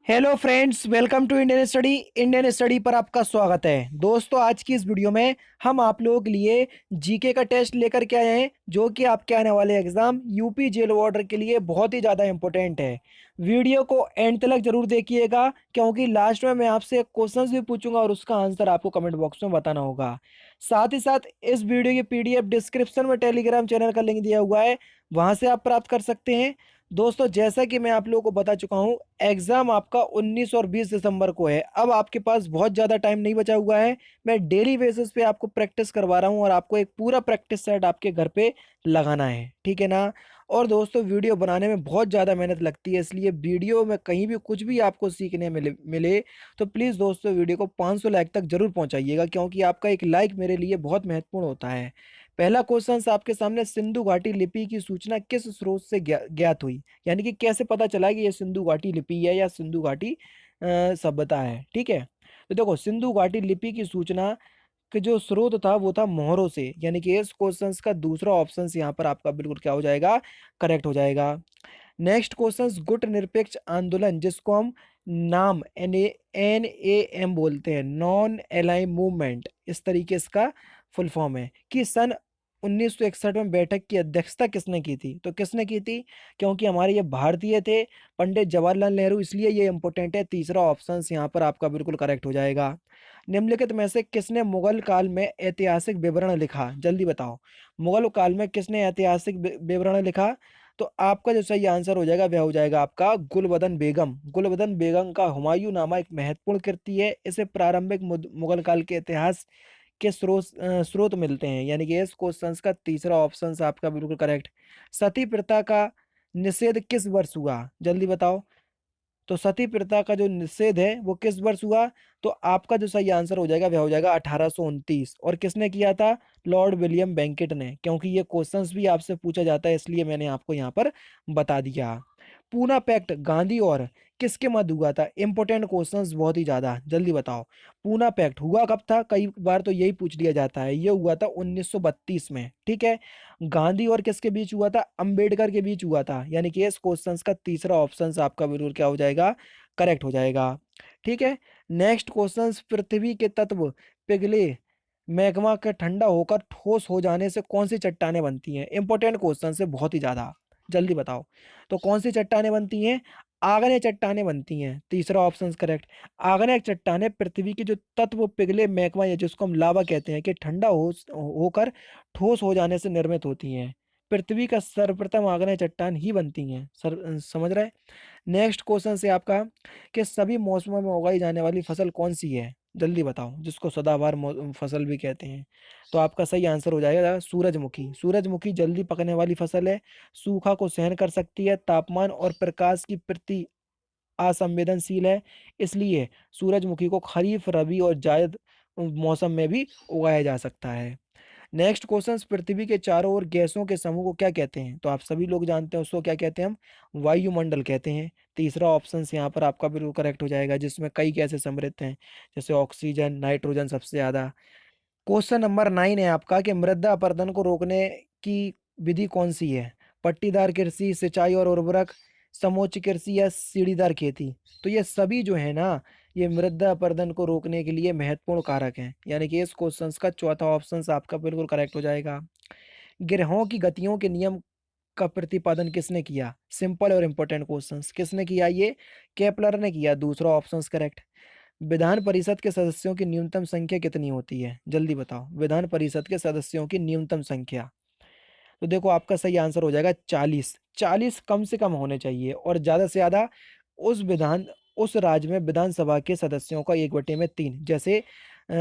Hello friends, welcome to Indian study पर आपका स्वागत है। दोस्तों, आज की इस वीडियो में हम आप लोगों के लिए जीके का टेस्ट लेकर के आए हैं, जो कि आपके आने वाले एग्जाम यूपी जेल वार्डर के लिए बहुत ही ज़्यादा इंपॉर्टेंट है। वीडियो को एंड तक जरूर देखिएगा, क्योंकि लास्ट में मैं आपसे क्वेश्चंस भी पूछूंगा और उसका आंसर आपको कमेंट बॉक्स में बताना होगा। साथ ही साथ इस वीडियो की पीडीएफ डिस्क्रिप्शन में टेलीग्राम चैनल का लिंक दिया हुआ है, वहां से आप प्राप्त कर सकते हैं। दोस्तों, जैसा कि मैं आप लोगों को बता चुका हूं, एग्जाम आपका 19 और 20 दिसंबर को है। अब आपके पास बहुत ज़्यादा टाइम नहीं बचा हुआ है। मैं डेली बेसिस पे आपको प्रैक्टिस करवा रहा हूं और आपको एक पूरा प्रैक्टिस सेट आपके घर पे लगाना है, ठीक है ना। और दोस्तों, वीडियो बनाने में बहुत ज़्यादा मेहनत लगती है, इसलिए वीडियो में कहीं भी कुछ भी आपको सीखने मिले मिले तो प्लीज़ दोस्तों, वीडियो को 500 लाइक तक जरूर पहुंचाइएगा, क्योंकि आपका एक लाइक मेरे लिए बहुत महत्वपूर्ण होता है। पहला क्वेश्चन आपके सामने, सिंधु घाटी लिपि की सूचना किस स्रोत से ज्ञात हुई? यानी कि कैसे पता चला कि ये सिंधु घाटी लिपि है या सिंधु घाटी सभ्यता है, ठीक है। तो देखो, सिंधु घाटी लिपि की सूचना के जो स्रोत था वो था मोहरों से, यानी कि इस क्वेश्चन का दूसरा ऑप्शन यहाँ पर आपका बिल्कुल क्या हो जाएगा, करेक्ट हो जाएगा। नेक्स्ट क्वेश्चन, गुट निरपेक्ष आंदोलन, जिसको हम नाम NAM बोलते हैं, नॉन एलाइन मूवमेंट, इस तरीके इसका फुल फॉर्म है, कि सन 1961 में बैठक की अध्यक्षता किसने की थी? तो किसने की थी? क्योंकि हमारे ये भारतीय थे, पंडित जवाहरलाल नेहरू, इसलिए ये इंपॉर्टेंट है। तीसरा ऑप्शन यहाँ पर आपका बिल्कुल करेक्ट हो जाएगा। निम्नलिखित में से किसने मुगल काल में ऐतिहासिक विवरण लिखा? जल्दी बताओ, मुगल काल में किसने ऐतिहासिक विवरण लिखा? तो आपका जो सही आंसर हो जाएगा वह हो जाएगा आपका गुलबदन बेगम। गुलबदन बेगम का हुमायूं नामा एक महत्वपूर्ण कृति है। इसे प्रारंभिक मुगल काल के इतिहास के स्रोत मिलते हैं, यानी कि इस क्वेश्चन का तीसरा ऑप्शन आपका बिल्कुल करेक्ट। सती प्रथा का निषेध किस वर्ष हुआ? जल्दी बताओ। तो सती प्रथा का जो निषेध है वो किस वर्ष हुआ? तो आपका जो सही आंसर हो जाएगा वह हो जाएगा 1829। और किसने किया था? लॉर्ड विलियम बेंकेट ने। क्योंकि ये क्वेश्चंस भी आपसे पूछा जाता है, इसलिए मैंने आपको यहाँ पर बता दिया। पूना पैक्ट गांधी और किसके मध्य हुआ था? इंपॉर्टेंट क्वेश्चंस बहुत ही ज्यादा, जल्दी बताओ। पूना पैक्ट हुआ कब था? कई बार तो यही पूछ लिया जाता है। ये हुआ था 1932 में, ठीक है। गांधी और किसके बीच हुआ था? अंबेडकर के बीच हुआ था। यानी कि इस क्वेश्चंस का तीसरा ऑप्शन आपका बिल्कुल क्या हो जाएगा, करेक्ट हो जाएगा, ठीक है। नेक्स्ट क्वेश्चन, पृथ्वी के तत्व पिघले मैग्मा के ठंडा होकर ठोस हो जाने से कौन सी चट्टानें बनती हैं? इंपॉर्टेंट क्वेश्चन है बहुत ही ज्यादा, जल्दी बताओ। तो कौन सी चट्टानें बनती हैं? आग्नेय चट्टानें बनती हैं, तीसरा ऑप्शन करेक्ट। आग्नेय चट्टानें पृथ्वी के जो तत्व पिघले मैग्मा, या जिसको हम लावा कहते हैं, कि ठंडा होकर ठोस हो जाने से निर्मित होती हैं। पृथ्वी का सर्वप्रथम आग्नेय चट्टान ही बनती हैं, समझ रहे हैं। नेक्स्ट क्वेश्चन से आपका, कि सभी मौसमों में उगाई जाने वाली फसल कौन सी है? जल्दी बताओ, जिसको सदाबहार फसल भी कहते हैं। तो आपका सही आंसर हो जाएगा सूरजमुखी। सूरजमुखी जल्दी पकने वाली फसल है, सूखा को सहन कर सकती है, तापमान और प्रकाश की प्रति असंवेदनशील है, इसलिए सूरजमुखी को खरीफ, रबी और जायद मौसम में भी उगाया जा सकता है। नेक्स्ट क्वेश्चन, पृथ्वी के चारों ओर गैसों के समूह को क्या कहते हैं? तो आप सभी लोग जानते हैं उसको क्या कहते हैं, हम वायुमंडल कहते हैं। तीसरा ऑप्शन यहाँ पर आपका बिल्कुल करेक्ट हो जाएगा, जिसमें कई गैसें समृद्ध हैं, जैसे ऑक्सीजन, नाइट्रोजन सबसे ज्यादा। क्वेश्चन नंबर 9 है आपका, कि मृदा अपरदन को रोकने की विधि कौन सी है? पट्टीदार कृषि, सिंचाई और उर्वरक, समोच्च कृषि या सीढ़ीदार खेती? तो ये सभी जो है ना, ये मृदा अपरदन को रोकने के लिए महत्वपूर्ण कारक हैं, यानी कि इस क्वेश्चन का चौथा ऑप्शन आपका बिल्कुल करेक्ट हो जाएगा। ग्रहों की गतियों के नियम का प्रतिपादन किसने किया? सिंपल और इंपॉर्टेंट क्वेश्चंस, किसने किया ये? केपलर ने किया, दूसरा ऑप्शन करेक्ट। विधान परिषद के सदस्यों की न्यूनतम संख्या कितनी होती है? जल्दी बताओ, विधान परिषद के सदस्यों की न्यूनतम संख्या। तो देखो, आपका सही आंसर हो जाएगा 40। 40 कम से कम होने चाहिए, और ज्यादा से ज्यादा उस विधान उस राज्य में विधानसभा के सदस्यों का 1/3। जैसे अ,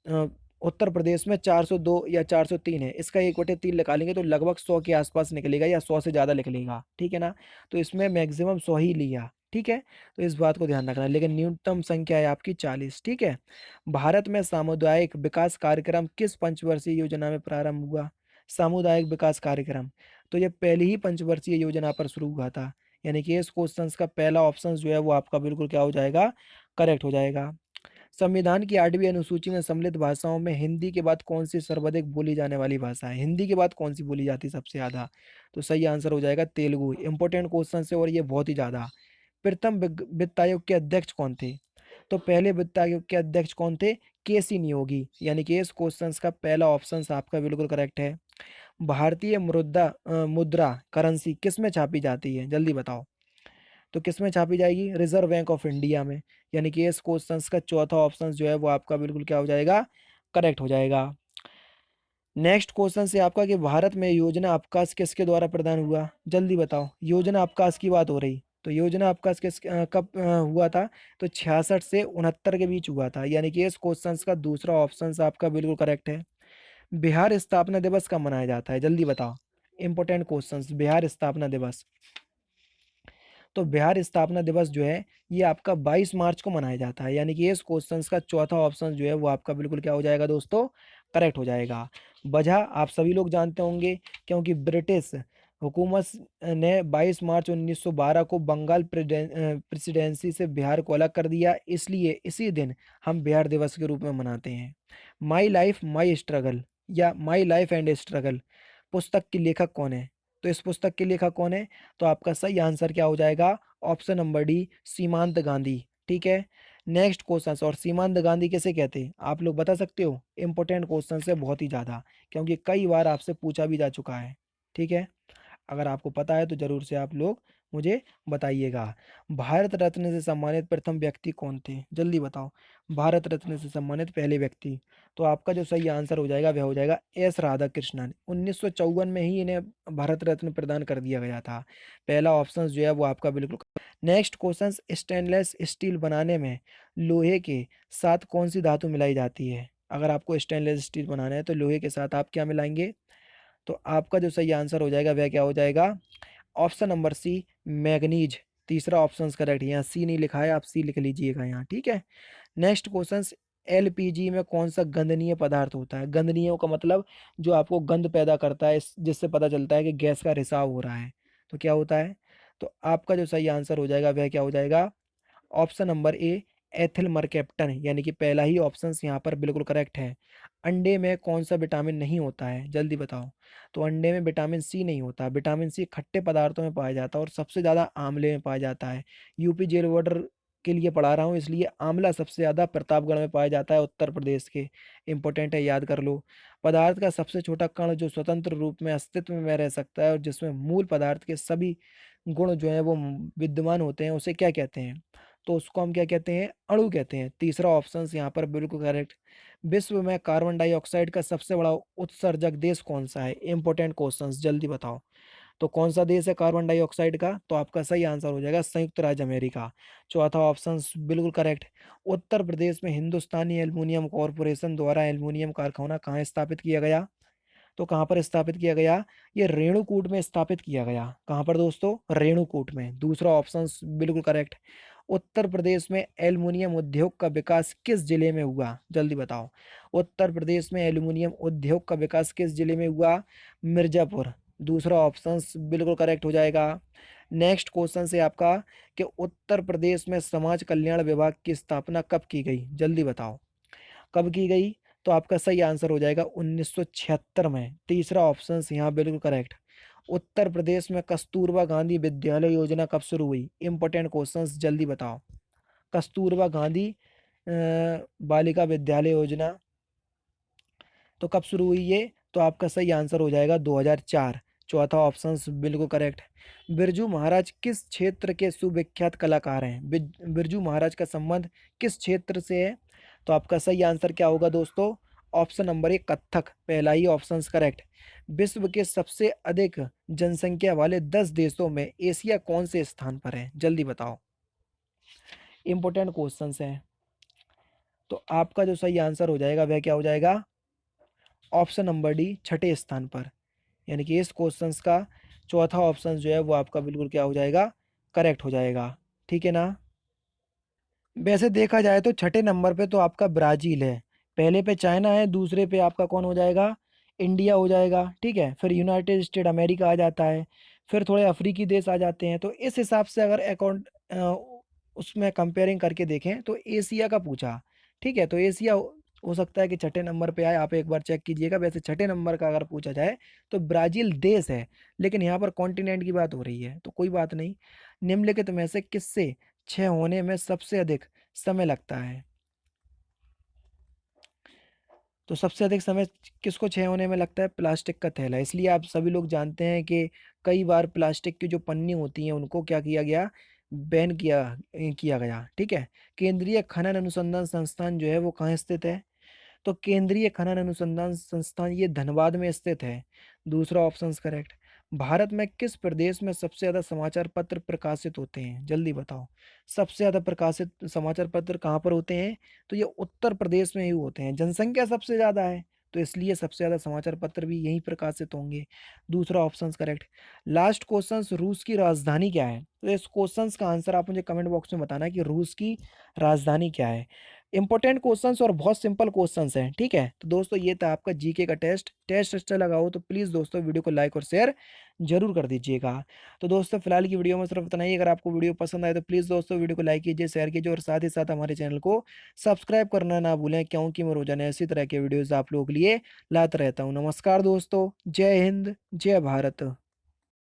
अ, उत्तर प्रदेश में 402 या 403 है, इसका 1/3 निकालेंगे तो लगभग 100 के आसपास निकलेगा, या 100 से ज्यादा निकलेगा, ठीक है ना। तो इसमें मैक्सिमम 100 ही लिया, ठीक है। तो इस बात को ध्यान रखना, लेकिन न्यूनतम संख्या है आपकी 40, ठीक है। भारत में सामुदायिक विकास कार्यक्रम किस पंचवर्षीय योजना में प्रारंभ हुआ? सामुदायिक विकास कार्यक्रम, तो ये पहली ही पंचवर्षीय योजना पर शुरू हुआ था, यानी कि इस क्वेश्चन का पहला ऑप्शन जो है वो आपका बिल्कुल क्या हो जाएगा, करेक्ट हो जाएगा। संविधान की 8वीं अनुसूची में सम्मिलित भाषाओं में हिंदी के बाद कौन सी सर्वाधिक बोली जाने वाली भाषा है? हिंदी के बाद कौन सी बोली जाती है सबसे ज्यादा? तो सही आंसर हो जाएगा तेलुगु। इंपॉर्टेंट क्वेश्चन है और ये बहुत ही ज्यादा। प्रथम वित्त आयोग के अध्यक्ष कौन थे? तो पहले वित्त आयोग के अध्यक्ष कौन थे? केसी नियोगी। यानी कि इस क्वेश्चन का पहला ऑप्शन आपका बिल्कुल करेक्ट है। भारतीय मुद्रा करेंसी किस में छापी जाती है? जल्दी बताओ। तो किस में छापी जाएगी? रिजर्व बैंक ऑफ इंडिया में। यानी कि इस क्वेश्चन का चौथा ऑप्शन जो है वो आपका बिल्कुल क्या हो जाएगा? करेक्ट हो जाएगा। नेक्स्ट क्वेश्चन से आपका कि भारत में योजना अवकाश किसके द्वारा प्रदान हुआ? जल्दी बताओ। योजना अवकाश की बात हो रही, तो योजना अवकाश कब हुआ था? तो 66 से 69 के बीच हुआ था। यानी कि इस क्वेश्चन का दूसरा ऑप्शन आपका बिल्कुल करेक्ट है। बिहार स्थापना दिवस कब मनाया जाता है? जल्दी बताओ। इंपॉर्टेंट क्वेश्चन, बिहार स्थापना दिवस। तो बिहार स्थापना दिवस जो है ये आपका 22 मार्च को मनाया जाता है। यानी कि इस क्वेश्चन का चौथा ऑप्शन जो है वो आपका बिल्कुल क्या हो जाएगा दोस्तों? करेक्ट हो जाएगा। वजह आप सभी लोग जानते होंगे, क्योंकि ब्रिटिश हुकूमत ने 22 मार्च 1912 को बंगाल प्रेसिडेंसी से बिहार को अलग कर दिया, इसलिए इसी दिन हम बिहार दिवस के रूप में मनाते हैं। माई लाइफ माई स्ट्रगल या माई लाइफ एंड स्ट्रगल पुस्तक की लेखक कौन है? तो इस पुस्तक के लेखक कौन है? तो आपका सही आंसर क्या हो जाएगा? ऑप्शन नंबर डी, सीमांत गांधी। ठीक है। नेक्स्ट क्वेश्चन, और सीमांत गांधी किसे कहते हैं आप लोग बता सकते हो? इंपॉर्टेंट क्वेश्चन है बहुत ही ज़्यादा, क्योंकि कई बार आपसे पूछा भी जा चुका है। ठीक है। अगर आपको पता है तो जरूर से आप लोग मुझे बताइएगा। भारत रत्न से सम्मानित प्रथम व्यक्ति कौन थे? जल्दी बताओ। भारत रत्न से सम्मानित पहले व्यक्ति, तो आपका जो सही आंसर हो जाएगा वह हो जाएगा एस राधाकृष्णन। 1954 में ही इन्हें भारत रत्न प्रदान कर दिया गया था। पहला ऑप्शन जो है वो आपका बिल्कुल। नेक्स्ट क्वेश्चन, स्टेनलेस स्टील बनाने में लोहे के साथ कौन सी धातु मिलाई जाती है? अगर आपको स्टेनलेस स्टील बनाना है तो लोहे के साथ आप क्या मिलाएंगे? तो आपका जो सही आंसर हो जाएगा वह क्या हो जाएगा? Option number C, manganese. तीसरा ऑप्शन करेक्ट है। यहाँ सी नहीं लिखा है, आप सी लिख लीजिएगा यहाँ। ठीक है। नेक्स्ट क्वेश्चन, एलपीजी में कौन सा गंधनीय पदार्थ होता है? गंधनीय का मतलब जो आपको गंध पैदा करता है, जिससे पता चलता है कि गैस का रिसाव हो रहा है। तो क्या होता है? तो आपका जो सही आंसर हो जाएगा वह क्या हो जाएगा? Option number A, ethyl mercaptan. यानी कि पहला ही ऑप्शन यहाँ पर बिल्कुल करेक्ट है। अंडे में कौन सा विटामिन नहीं होता है? जल्दी बताओ। तो अंडे में विटामिन सी नहीं होता। विटामिन सी खट्टे पदार्थों में पाया जाता है और सबसे ज़्यादा आंवले में पाया जाता है। यूपी जेल वार्डर के लिए पढ़ा रहा हूँ, इसलिए आंवला सबसे ज़्यादा प्रतापगढ़ में पाया जाता है, उत्तर प्रदेश के। इंपॉर्टेंट है, याद कर लो। पदार्थ का सबसे छोटा कण जो स्वतंत्र रूप में अस्तित्व में रह सकता है और जिसमें मूल पदार्थ के सभी गुण जो हैं वो विद्यमान होते हैं, उसे क्या कहते हैं? तो उसको हम क्या कहते हैं? अणु कहते हैं। तीसरा ऑप्शन यहाँ पर बिल्कुल करेक्ट। विश्व में कार्बन डाइऑक्साइड का सबसे बड़ा उत्सर्जक देश कौन सा है? इंपॉर्टेंट क्वेश्चंस, जल्दी बताओ। तो कौन सा देश है कार्बन डाइऑक्साइड का? तो आपका सही आंसर हो जाएगा संयुक्त राज्य अमेरिका। चौथा ऑप्शन बिल्कुल करेक्ट। उत्तर प्रदेश में हिंदुस्तानी एल्युमिनियम कॉरपोरेशन द्वारा एल्युमिनियम कारखाना कहाँ स्थापित किया गया? तो कहाँ पर स्थापित किया गया? ये रेणुकूट में स्थापित किया गया। कहाँ पर दोस्तों? रेणुकूट में। दूसरा ऑप्शन बिल्कुल करेक्ट। उत्तर प्रदेश में एल्युमिनियम उद्योग का विकास किस जिले में हुआ? जल्दी बताओ। उत्तर प्रदेश में एल्युमिनियम उद्योग का विकास किस जिले में हुआ? मिर्जापुर। दूसरा ऑप्शन बिल्कुल करेक्ट हो जाएगा। नेक्स्ट क्वेश्चन से आपका कि उत्तर प्रदेश में समाज कल्याण विभाग की स्थापना कब की गई? जल्दी बताओ। कब की गई? तो आपका सही आंसर हो जाएगा 1976 में। तीसरा ऑप्शन यहाँ बिल्कुल करेक्ट। उत्तर प्रदेश में कस्तूरबा गांधी विद्यालय योजना कब शुरू हुई? इंपॉर्टेंट क्वेश्चंस, जल्दी बताओ। कस्तूरबा गांधी बालिका विद्यालय योजना तो कब शुरू हुई ये? तो आपका सही आंसर हो जाएगा 2004। चौथा ऑप्शन बिल्कुल करेक्ट। बिरजू महाराज किस क्षेत्र के सुविख्यात कलाकार हैं? बिरजू महाराज का संबंध किस क्षेत्र से है? तो आपका सही आंसर क्या होगा दोस्तों? Option number A, Kathak. पहला ही ऑप्शन करेक्ट। विश्व के सबसे अधिक जनसंख्या वाले 10 देशों में एशिया कौन से स्थान पर है? जल्दी बताओ। इंपॉर्टेंट क्वेश्चंस हैं। तो आपका जो सही आंसर हो जाएगा वह क्या हो जाएगा? ऑप्शन नंबर डी, छठे स्थान पर। यानी कि इस क्वेश्चंस का चौथा ऑप्शन जो है वो आपका बिल्कुल क्या हो जाएगा? करेक्ट हो जाएगा। ठीक है ना। वैसे देखा जाए तो छठे नंबर पे तो आपका ब्राजील है, पहले पे चाइना है, दूसरे पे आपका कौन हो जाएगा? इंडिया हो जाएगा। ठीक है। फिर यूनाइटेड स्टेट अमेरिका आ जाता है। फिर थोड़े अफ्रीकी देश आ जाते हैं। तो इस हिसाब से अगर अकाउंट उसमें कंपेयरिंग करके देखें तो एशिया का पूछा। ठीक है। तो एशिया हो सकता है कि छठे नंबर पे आए, आप एक बार चेक कीजिएगा। वैसे छठे नंबर का अगर पूछा जाए तो ब्राज़ील देश है, लेकिन यहाँ पर कॉन्टिनेंट की बात हो रही है, तो कोई बात नहीं। निम्नलिखित में से किससे क्षय होने में सबसे अधिक समय लगता है? तो सबसे अधिक समय किसको क्षय होने में लगता है? प्लास्टिक का थैला। इसलिए आप सभी लोग जानते हैं कि कई बार प्लास्टिक की जो पन्नी होती हैं उनको क्या किया गया? बैन किया गया, ठीक है? केंद्रीय खनन अनुसंधान संस्थान जो है वो कहाँ स्थित है? तो केंद्रीय खनन अनुसंधान संस्थान ये धनबाद में स्थित है। दूसरा ऑप्शन करेक्ट। भारत में किस प्रदेश में सबसे ज्यादा समाचार पत्र प्रकाशित होते हैं? जल्दी बताओ। सबसे ज्यादा प्रकाशित समाचार पत्र कहाँ पर होते हैं? तो ये उत्तर प्रदेश में ही होते हैं, जनसंख्या सबसे ज्यादा है, तो इसलिए सबसे ज्यादा समाचार पत्र भी यहीं प्रकाशित होंगे। दूसरा ऑप्शन करेक्ट। लास्ट क्वेश्चन, रूस की राजधानी क्या है? तो इस क्वेश्चन का आंसर आप मुझे कमेंट बॉक्स में बताना कि रूस की राजधानी क्या है। इंपॉर्टेंट क्वेश्चंस और बहुत सिंपल क्वेश्चंस हैं, ठीक है? तो दोस्तों ये था आपका जीके का टेस्ट अच्छा लगा हो तो प्लीज़ दोस्तों वीडियो को लाइक और शेयर जरूर कर दीजिएगा। तो दोस्तों फिलहाल की वीडियो में सिर्फ इतना ही। अगर आपको वीडियो पसंद आए तो प्लीज़ दोस्तों वीडियो को लाइक कीजिए, शेयर कीजिए और साथ ही साथ हमारे चैनल को सब्सक्राइब करना ना भूलें, क्योंकि मैं रोजाना इसी तरह के वीडियोज़ आप लोगों के लिए लाता रहता हूँ। नमस्कार दोस्तों, जय हिंद, जय भारत।